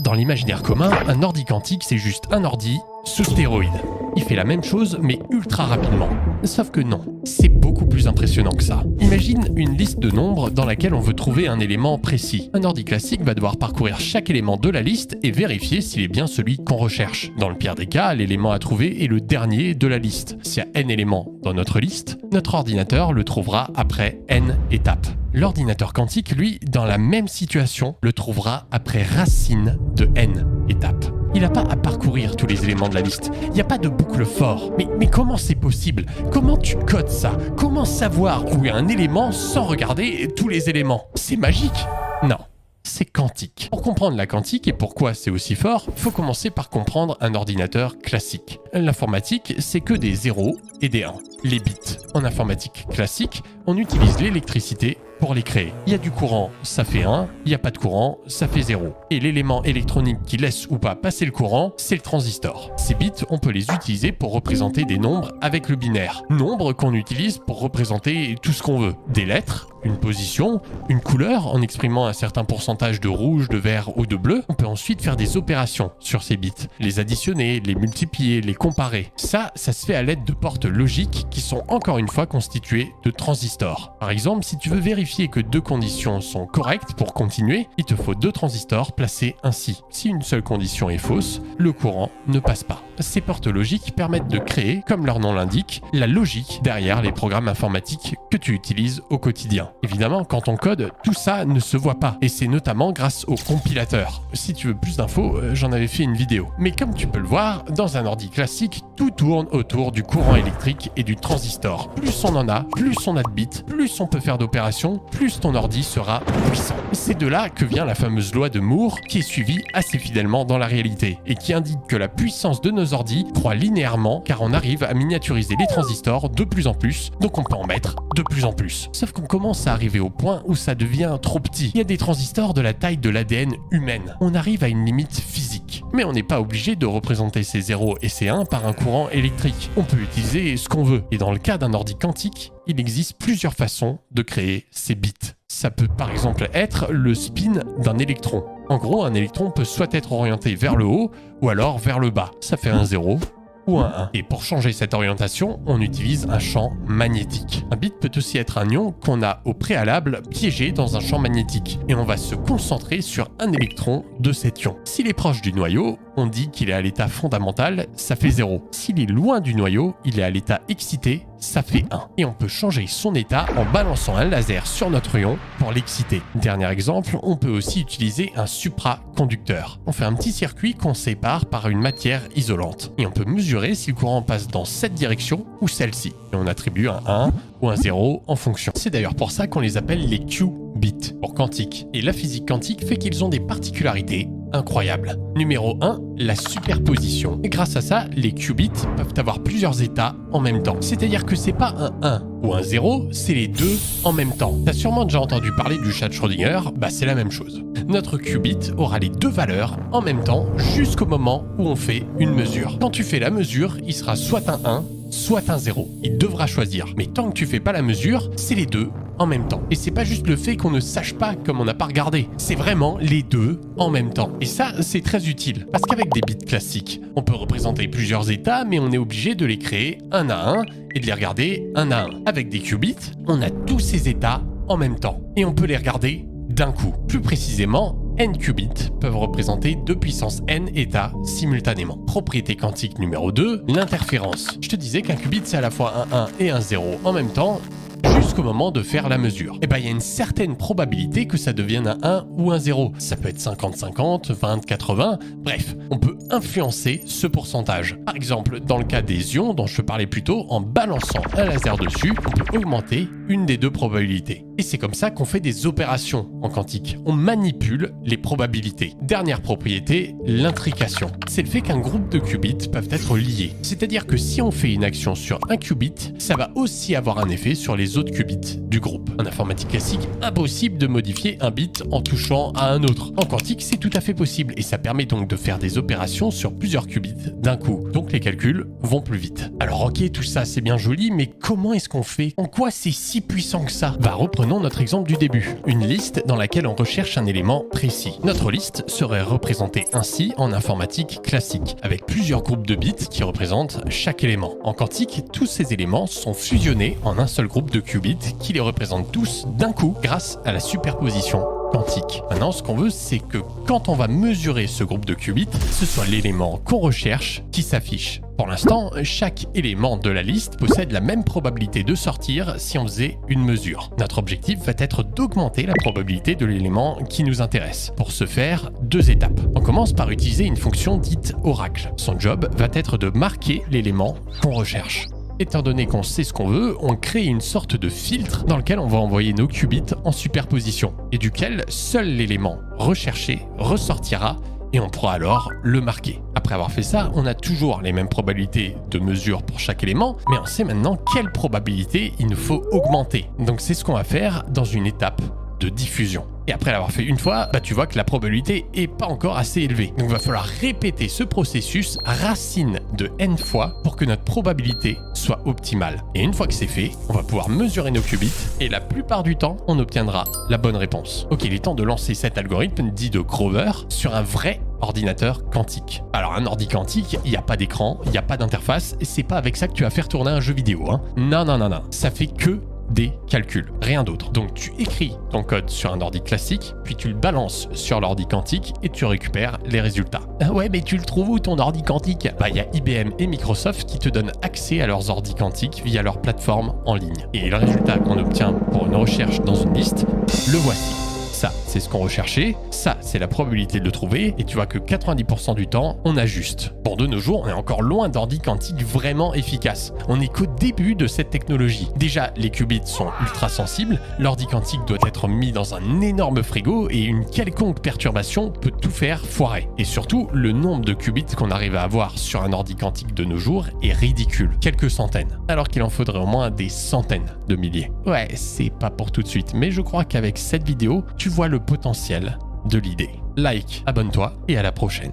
Dans l'imaginaire commun, un ordi quantique, c'est juste un ordi sous stéroïdes. Il fait la même chose, mais ultra rapidement. Sauf que non, c'est beaucoup plus impressionnant que ça. Imagine une liste de nombres dans laquelle on veut trouver un élément précis. Un ordi classique va devoir parcourir chaque élément de la liste et vérifier s'il est bien celui qu'on recherche. Dans le pire des cas, l'élément à trouver est le dernier de la liste. S'il y a n éléments dans notre liste, notre ordinateur le trouvera après n étapes. L'ordinateur quantique, lui, dans la même situation, le trouvera après racine de n étapes. Il n'a pas à parcourir tous les éléments de la liste. Il n'y a pas de boucle for. Mais comment c'est possible? Comment tu codes ça? Comment savoir où est un élément sans regarder tous les éléments? C'est magique? Non. C'est quantique. Pour comprendre la quantique et pourquoi c'est aussi fort, faut commencer par comprendre un ordinateur classique. L'informatique, c'est que des 0 et des 1. Les bits. En informatique classique, on utilise l'électricité pour les créer. Il y a du courant, ça fait 1, il n'y a pas de courant, ça fait 0. Et l'élément électronique qui laisse ou pas passer le courant, c'est le transistor. Ces bits, on peut les utiliser pour représenter des nombres avec le binaire. Nombres qu'on utilise pour représenter tout ce qu'on veut. Des lettres, une position, une couleur en exprimant un certain pourcentage de rouge, de vert ou de bleu. On peut ensuite faire des opérations sur ces bits. Les additionner, les multiplier, les comparer. Ça se fait à l'aide de portes logiques qui sont encore une fois constituées de transistors. Par exemple, si tu veux vérifier que deux conditions sont correctes pour continuer, il te faut deux transistors placés ainsi. Si une seule condition est fausse, le courant ne passe pas. Ces portes logiques permettent de créer, comme leur nom l'indique, la logique derrière les programmes informatiques que tu utilises au quotidien. Évidemment, quand on code, tout ça ne se voit pas, et c'est notamment grâce au compilateur. Si tu veux plus d'infos, j'en avais fait une vidéo. Mais comme tu peux le voir, dans un ordi classique, tout tourne autour du courant électrique et du transistor. Plus on en a, plus on a de bits, plus on peut faire d'opérations, plus ton ordi sera puissant. C'est de là que vient la fameuse loi de Moore, qui est suivie assez fidèlement dans la réalité, et qui indique que la puissance de nos ordis croît linéairement, car on arrive à miniaturiser les transistors de plus en plus, donc on peut en mettre de plus en plus. Sauf qu'on commence à arriver au point où ça devient trop petit. Il y a des transistors de la taille de l'ADN humaine. On arrive à une limite physique. Mais on n'est pas obligé de représenter ces 0 et ces 1 par un courant électrique. On peut utiliser ce qu'on veut. Et dans le cas d'un ordi quantique, il existe plusieurs façons de créer ces bits. Ça peut par exemple être le spin d'un électron. En gros, un électron peut soit être orienté vers le haut ou alors vers le bas. Ça fait un 0 ou un 1. Et pour changer cette orientation, on utilise un champ magnétique. Un bit peut aussi être un ion qu'on a au préalable piégé dans un champ magnétique. Et on va se concentrer sur un électron de cet ion. S'il est proche du noyau, on dit qu'il est à l'état fondamental, ça fait 0. S'il est loin du noyau, il est à l'état excité, ça fait 1. Et on peut changer son état en balançant un laser sur notre ion pour l'exciter. Dernier exemple, on peut aussi utiliser un supraconducteur. On fait un petit circuit qu'on sépare par une matière isolante. Et on peut mesurer si le courant passe dans cette direction ou celle-ci. Et on attribue un 1 ou un 0 en fonction. C'est d'ailleurs pour ça qu'on les appelle les qubits pour quantique. Et la physique quantique fait qu'ils ont des particularités incroyables. Numéro 1, la superposition. Et grâce à ça, les qubits peuvent avoir plusieurs états en même temps. C'est-à-dire que c'est pas un 1 ou un 0, c'est les deux en même temps. T'as sûrement déjà entendu parler du chat de Schrödinger, c'est la même chose. Notre qubit aura les deux valeurs en même temps jusqu'au moment où on fait une mesure. Quand tu fais la mesure, il sera soit un 1, soit un 0. Il devra choisir. Mais tant que tu fais pas la mesure, c'est les deux en même temps. Et c'est pas juste le fait qu'on ne sache pas comme on n'a pas regardé. C'est vraiment les deux en même temps. Et ça, c'est très utile. Parce qu'avec des bits classiques, on peut représenter plusieurs états, mais on est obligé de les créer un à un et de les regarder un à un. Avec des qubits, on a tous ces états en même temps. Et on peut les regarder d'un coup. Plus précisément, n qubits peuvent représenter 2 puissance n états simultanément. Propriété quantique numéro 2, l'interférence. Je te disais qu'un qubit c'est à la fois un 1 et un 0 en même temps, jusqu'au moment de faire la mesure. Et il y a une certaine probabilité que ça devienne un 1 ou un 0. Ça peut être 50-50, 20-80, bref, on peut influencer ce pourcentage. Par exemple, dans le cas des ions dont je te parlais plus tôt, en balançant un laser dessus, on peut augmenter une des deux probabilités. Et c'est comme ça qu'on fait des opérations en quantique. On manipule les probabilités. Dernière propriété, l'intrication. C'est le fait qu'un groupe de qubits peuvent être liés. C'est-à-dire que si on fait une action sur un qubit, ça va aussi avoir un effet sur les autres qubits qubits du groupe. En informatique classique, impossible de modifier un bit en touchant à un autre. En quantique, c'est tout à fait possible et ça permet donc de faire des opérations sur plusieurs qubits d'un coup. Donc les calculs vont plus vite. Alors ok, tout ça c'est bien joli, mais comment est-ce qu'on fait? En quoi c'est si puissant que ça? Bah reprenons notre exemple du début. Une liste dans laquelle on recherche un élément précis. Notre liste serait représentée ainsi en informatique classique, avec plusieurs groupes de bits qui représentent chaque élément. En quantique, tous ces éléments sont fusionnés en un seul groupe de qubits qui les représentent tous d'un coup grâce à la superposition quantique. Maintenant, ce qu'on veut, c'est que quand on va mesurer ce groupe de qubits, ce soit l'élément qu'on recherche qui s'affiche. Pour l'instant, chaque élément de la liste possède la même probabilité de sortir si on faisait une mesure. Notre objectif va être d'augmenter la probabilité de l'élément qui nous intéresse. Pour ce faire, deux étapes. On commence par utiliser une fonction dite oracle. Son job va être de marquer l'élément qu'on recherche. Étant donné qu'on sait ce qu'on veut, on crée une sorte de filtre dans lequel on va envoyer nos qubits en superposition et duquel seul l'élément recherché ressortira et on pourra alors le marquer. Après avoir fait ça, on a toujours les mêmes probabilités de mesure pour chaque élément, mais on sait maintenant quelle probabilité il nous faut augmenter. Donc c'est ce qu'on va faire dans une étape de diffusion. Et après l'avoir fait une fois, tu vois que la probabilité est pas encore assez élevée. Donc il va falloir répéter ce processus racine de n fois pour que notre probabilité soit optimale. Et une fois que c'est fait, on va pouvoir mesurer nos qubits et la plupart du temps, on obtiendra la bonne réponse. Ok, il est temps de lancer cet algorithme dit de Grover sur un vrai ordinateur quantique. Alors un ordi quantique, il n'y a pas d'écran, il n'y a pas d'interface, et c'est pas avec ça que tu vas faire tourner un jeu vidéo. Non, ça fait que des calculs, rien d'autre. Donc tu écris ton code sur un ordi classique, puis tu le balances sur l'ordi quantique et tu récupères les résultats. Ah ouais, mais tu le trouves où ton ordi quantique? Il y a IBM et Microsoft qui te donnent accès à leurs ordis quantiques via leur plateforme en ligne. Et le résultat qu'on obtient pour une recherche dans une liste, le voici. Ça, c'est ce qu'on recherchait, ça, c'est la probabilité de le trouver, et tu vois que 90% du temps, on ajuste. Bon, de nos jours, on est encore loin d'ordi quantique vraiment efficace. On n'est qu'au début de cette technologie. Déjà, les qubits sont ultra sensibles, l'ordi quantique doit être mis dans un énorme frigo, et une quelconque perturbation peut tout faire foirer. Et surtout, le nombre de qubits qu'on arrive à avoir sur un ordi quantique de nos jours est ridicule. Quelques centaines, alors qu'il en faudrait au moins des centaines de milliers. Ouais, c'est pas pour tout de suite, mais je crois qu'avec cette vidéo, tu vois le potentiel de l'idée. Like, abonne-toi et à la prochaine.